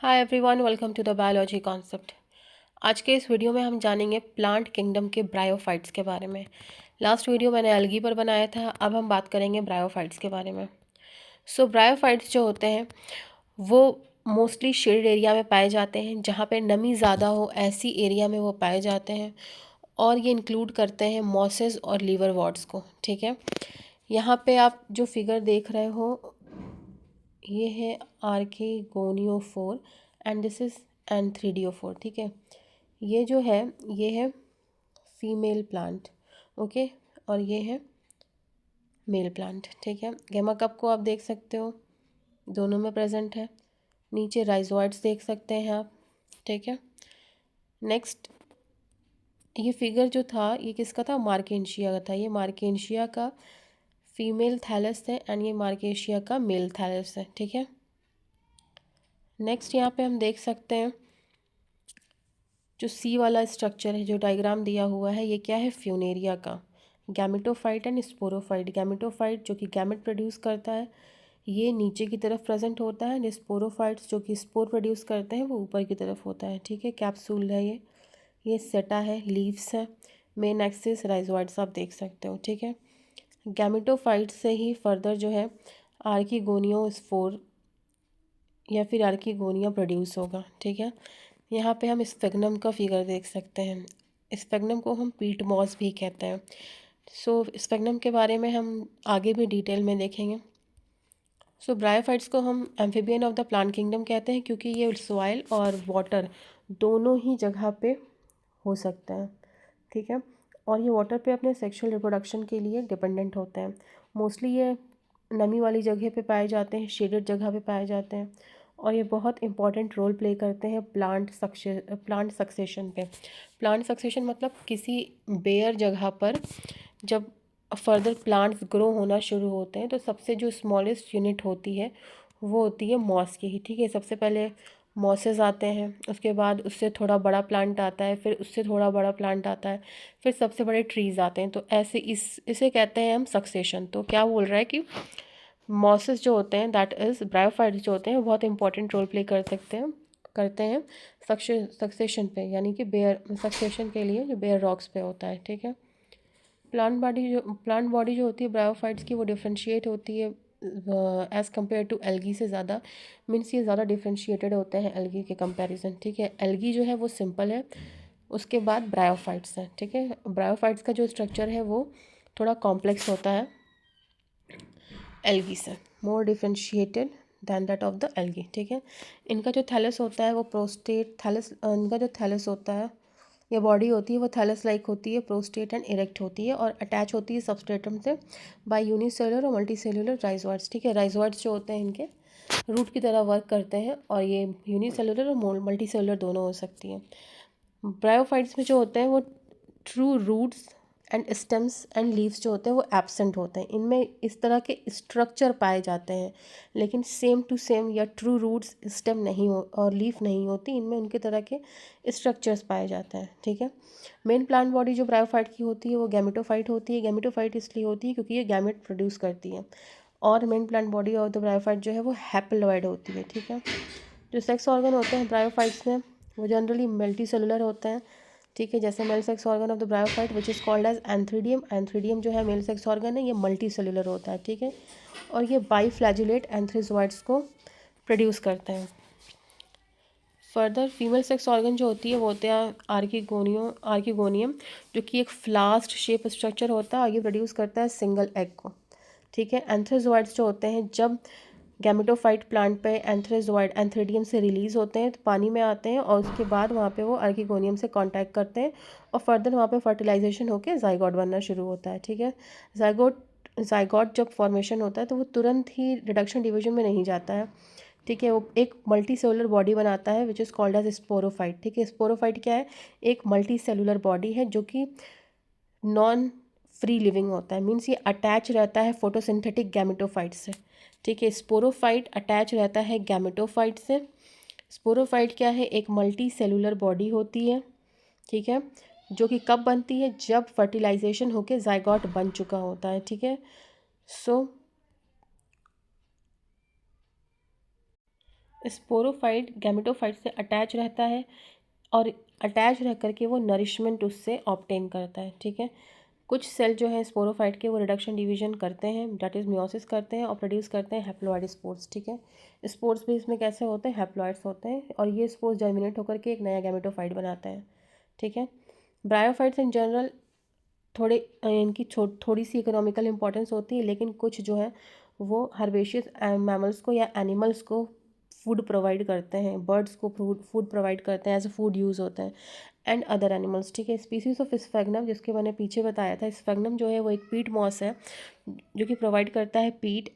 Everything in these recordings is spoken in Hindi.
Hi everyone, welcome to the biology concept. आज के इस वीडियो में हम जानेंगे प्लांट किंगडम के ब्रायोफाइट्स के बारे में। लास्ट वीडियो मैंने एल्गी पर बनाया था, अब हम बात करेंगे ब्रायोफाइट्स के बारे में। ब्रायोफाइट्स जो होते हैं वो मोस्टली शेडेड एरिया में पाए जाते हैं, जहाँ पे नमी ज़्यादा हो ऐसी एरिया में वो पाए जाते हैं। और ये इंक्लूड करते हैं मॉसेस और लीवर वॉर्ड्स को। ठीक है, यहाँ पे आप जो फिगर देख रहे हो ये है आर्किगोनियोफोर एंड दिस इज़ एंथ्रीडियोफोर। ठीक है, ये जो है ये है फीमेल प्लांट, ओके, और ये है मेल प्लांट। ठीक है, गेमा कप को आप देख सकते हो, दोनों में प्रेजेंट है। नीचे राइजोइड्स देख सकते हैं आप। ठीक है, नेक्स्ट ये फिगर जो था ये किसका था? मार्केंशिया का था। ये मार्केंशिया का फीमेल थैलस है एंड ये मार्केशिया का मेल थैलस है। ठीक है, नेक्स्ट यहाँ पे हम देख सकते हैं जो सी वाला स्ट्रक्चर है, जो डायग्राम दिया हुआ है, ये क्या है? फ्यूनेरिया का गैमेटोफाइट एंड स्पोरोफाइट। गैमेटोफाइट जो कि गैमेट प्रोड्यूस करता है ये नीचे की तरफ प्रेजेंट होता है, स्पोरोफाइट्स जो कि स्पोर प्रोड्यूस करते हैं वो ऊपर की तरफ होता है। ठीक है, कैप्सूल है ये सेटा है, लीव्स है, मेन एक्सिस राइजोइड्स आप देख सकते हो। ठीक है, गैमेटोफाइट से ही फर्दर जो है आर्किगोनियो स्पोर या फिर आर्किगोनिया प्रोड्यूस होगा। ठीक है, यहाँ पे हम स्फेग्नम का फिगर देख सकते हैं। स्फेग्नम को हम पीट मॉस भी कहते हैं। स्फेग्नम के बारे में हम आगे भी डिटेल में देखेंगे। ब्रायोफाइट्स को हम amphibian of the plant kingdom कहते हैं क्योंकि ये सॉइल और वाटर दोनों ही जगह पे हो सकता है। ठीक है, और ये वाटर पे अपने सेक्सुअल रिप्रोडक्शन के लिए डिपेंडेंट होते हैं। मोस्टली ये नमी वाली जगह पे पाए जाते हैं, शेडेड जगह पे पाए जाते हैं, और ये बहुत इंपॉर्टेंट रोल प्ले करते हैं प्लांट सक्सेशन पे। प्लांट सक्सेशन मतलब किसी बेयर जगह पर जब फर्दर प्लांट्स ग्रो होना शुरू होते हैं तो सबसे जो स्मॉलेस्ट यूनिट होती है वो होती है मॉस की ही। ठीक है, सबसे पहले मॉसेस आते हैं, उसके बाद उससे थोड़ा बड़ा प्लांट आता है, फिर उससे थोड़ा बड़ा प्लांट आता है, फिर सबसे बड़े ट्रीज़ आते हैं। तो ऐसे इसे कहते हैं हम सक्सेशन। तो क्या बोल रहा है कि मॉसेस जो होते हैं, दैट इज़ ब्रायोफाइट्स जो होते हैं, बहुत इंपॉर्टेंट रोल प्ले करते हैं सक्सेशन पे, यानी कि बेयर सक्सेशन के लिए जो बेयर रॉक्स पे होता है। ठीक है, प्लांट बॉडी जो होती है ब्रायोफाइट्स की वो डिफ्रेंशिएट होती है एज़ कम्पेयर टू एल्गी से ज़्यादा। मीन्स ये ज़्यादा डिफ्रेंशिएटेड होते हैं एल्गी के कंपैरिजन। ठीक है, एल्गी जो है वो सिंपल है, उसके बाद ब्रायोफाइट्स है। ठीक है, ब्रायोफाइट्स का जो स्ट्रक्चर है वो थोड़ा कॉम्प्लेक्स होता है एल्गी से, more differentiated than that of the algae. ठीक है, इनका जो थैलस होता है वो प्रोस्टेट थैलस, इनका जो थैलस होता है या बॉडी होती है वो थैलस लाइक होती है, प्रोस्टेट एंड इरेक्ट होती है और अटैच होती है सबस्ट्रेटम से बाय यूनिसेलुलर और मल्टीसेलुलर राइजोइड्स। ठीक है, राइजोइड्स जो होते हैं इनके रूट की तरह वर्क करते हैं और ये यूनिसेलुलर और मल्टीसेलुलर दोनों हो सकती हैं। ब्रायोफाइट्स में जो होते हैं वो true roots and stems and leaves जो होते हैं वो एब्सेंट होते हैं। इनमें इस तरह के स्ट्रक्चर पाए जाते हैं, लेकिन सेम टू सेम या ट्रू रूट्स स्टेम नहीं हो और लीफ नहीं होती, इनमें उनके तरह के स्ट्रक्चर्स पाए जाते हैं। ठीक है, मेन प्लांट बॉडी जो ब्रायोफाइट की होती है वो गैमेटोफाइट होती है। गैमेटोफाइट इसलिए होती है क्योंकि ये गैमेट प्रोड्यूस करती है, और main plant body of the bryophyte जो है वो हैप्लोइड होती है। ठीक है, जो सेक्स ऑर्गन होते हैं ब्रायोफाइट्स में वो जनरली मल्टी सेलुलर होते हैं। ठीक है, जैसे male sex organ of the bryophyte which is called as antheridium. Antheridium जो है मेल सेक्स ऑर्गन है, ये मल्टी सेलुलर होता है। ठीक है, और ये बाईफ्लैजुलेट एंथ्रिजोइड्स को प्रोड्यूस करते हैं। फर्दर फीमेल सेक्स ऑर्गन जो होती है वो होते हैं आर्किगोनियम, जो कि एक फ्लास्ट शेप स्ट्रक्चर होता है और ये प्रोड्यूस करता है सिंगल एग को। ठीक है, एंथ्रोजोइड्स जो होते हैं जब गैमेटोफाइट प्लांट पे एंथ्रोजोइड एंथ्रीडियम से रिलीज़ होते हैं तो पानी में आते हैं और उसके बाद वहाँ पे वो आर्किगोनियम से कांटेक्ट करते हैं और फर्दर वहाँ पे फर्टिलाइजेशन होकर जाइगोट बनना शुरू होता है। ठीक है, जाइगोट जब फॉर्मेशन होता है तो वो तुरंत ही रिडक्शन डिवीजन में नहीं जाता है। ठीक है, वो एक मल्टी सेलुलर बॉडी बनाता है which is called as sporophyte. ठीक है, स्पोरोफाइट क्या है? एक मल्टी सेलुलर बॉडी है जो कि नॉन फ्री लिविंग होता है, मीन्स ये अटैच रहता है फोटोसिंथेटिक गैमेटोफाइट से। ठीक है, स्पोरोफाइट अटैच रहता है गैमेटोफाइट से। स्पोरोफाइट क्या है? एक मल्टी सेलुलर बॉडी होती है। ठीक है, जो कि कब बनती है? जब फर्टिलाइजेशन होके जाइगोट बन चुका होता है। ठीक है, सो स्पोरोफाइट गैमेटोफाइट से अटैच रहता है और अटैच रह करके वो नरिशमेंट उससे ऑब्टेन करता है, ठीक है। कुछ सेल जो है स्पोरोफाइट के वो रिडक्शन डिवीजन करते हैं, दैट इज़ मियोसिस करते हैं और प्रोड्यूस करते हैं हैप्लॉइड स्पोर्स, ठीक है। स्पोर्स भी इसमें कैसे होते हैं, हैप्लॉइड्स होते हैं और ये स्पोर्स जर्मिनेट होकर के एक नया गैमेटोफाइट बनाते हैं, ठीक है। ब्रायोफाइट्स इन जनरल थोड़े इनकी थोड़ी सी इकोनॉमिकल इंपॉर्टेंस होती है, लेकिन कुछ जो है वो हर्बेशियस मैमल्स को या एनिमल्स को फूड प्रोवाइड करते हैं, बर्ड्स को फूड प्रोवाइड करते हैं, एज अ फूड यूज़ होता है, एंड अदर एनिमल्स, ठीक है। स्पीसीज ऑफ स्फेग्नम जिसके मैंने पीछे बताया था, स्फेग्नम जो है वो एक पीट मॉस है जो कि प्रोवाइड करता है पीट,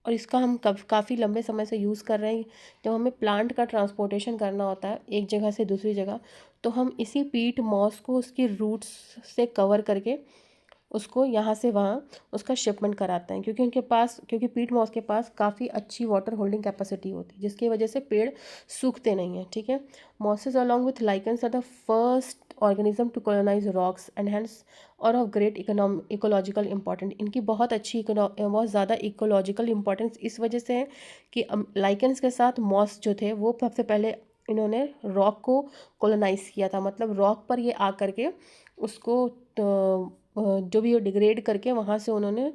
और इसका हम काफ़ी लंबे समय से यूज़ कर रहे हैं। जब हमें प्लांट का ट्रांसपोर्टेशन करना होता है एक जगह से दूसरी जगह, तो हम इसी पीट मॉस को उसकी रूट्स से कवर करके उसको यहाँ से वहाँ उसका शिपमेंट कराते हैं, क्योंकि पीट मॉस के पास काफ़ी अच्छी वाटर होल्डिंग कैपेसिटी होती है, जिसकी वजह से पेड़ सूखते नहीं हैं, ठीक है। Mosses along with lichens are the first organism to colonize rocks and hence are of great ecological important. इनकी बहुत ज़्यादा इकोलॉजिकल इंपॉर्टेंस इस वजह से है कि लाइकन्स के साथ मॉस जो थे वो सबसे पहले इन्होंने रॉक को कॉलोनाइज किया था, मतलब रॉक पर ये आ करके उसको जो भी डिग्रेड करके वहाँ से उन्होंने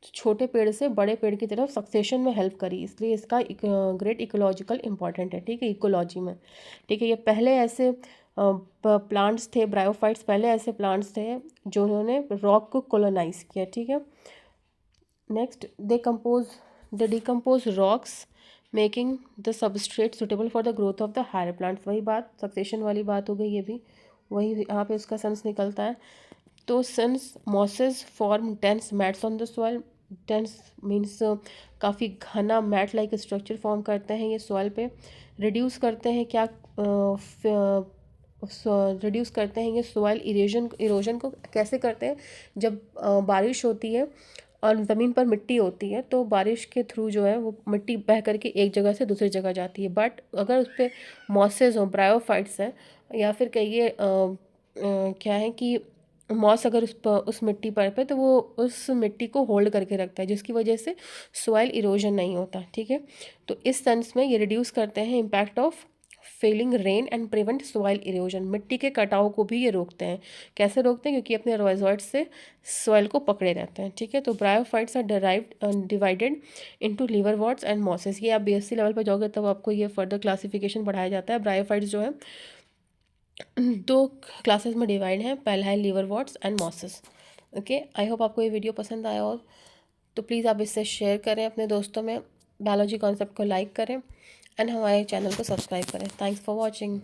छोटे पेड़ से बड़े पेड़ की तरफ सक्सेशन में हेल्प करी, इसलिए इसका ग्रेट इकोलॉजिकल इंपॉर्टेंट है, ठीक है, इकोलॉजी में, ठीक है। ये पहले ऐसे प्लांट्स थे, ब्रायोफाइट्स पहले ऐसे प्लांट्स थे जो उन्होंने रॉक को कॉलोनाइज किया, ठीक है। Next they decompose rocks making the substrate suitable for the growth of the higher plants. वही बात सक्सेशन वाली बात हो गई, ये भी वही यहाँ पे इसका सेंस निकलता है। तो since mosses form dense mats on the soil, dense means काफ़ी घना मैट लाइक स्ट्रक्चर फॉर्म करते हैं ये सॉइल पे, रिड्यूस करते हैं क्या, रिड्यूस करते हैं ये सॉइल इरोजन को कैसे करते हैं, जब बारिश होती है और ज़मीन पर मिट्टी होती है तो बारिश के थ्रू जो है वो मिट्टी बह करके एक जगह से दूसरी जगह जाती है, बट अगर उस पर मॉसेस हो, ब्रायोफाइट्स हैं, या फिर कहिए क्या है कि मॉस अगर उस मिट्टी पर पे तो वो उस मिट्टी को होल्ड करके रखता है, जिसकी वजह से सॉइल इरोजन नहीं होता, ठीक है। तो इस सेंस में ये रिड्यूस करते हैं impact of Fehling rain and prevent soil erosion. मिट्टी के कटाव को भी ये रोकते हैं। कैसे रोकते हैं, क्योंकि अपने रॉयजॉइड से सॉइल को पकड़े रहते हैं, ठीक है। तो bryophytes are divided into liverworts and mosses. ये आप बीएससी लेवल पर जाओगे तब आपको ये फर्दर क्लासिफिकेशन पढ़ाया जाता है। ब्रायोफाइट्स जो है दो क्लासेस में डिवाइड हैं, पहला है liverworts and mosses, okay. I hope आपको ये वीडियो पसंद आया हो, तो प्लीज़ आप इससे शेयर करें अपने दोस्तों में, बायोलॉजी कॉन्सेप्ट को लाइक करें एंड हमारे चैनल को सब्सक्राइब करें। Thanks for watching.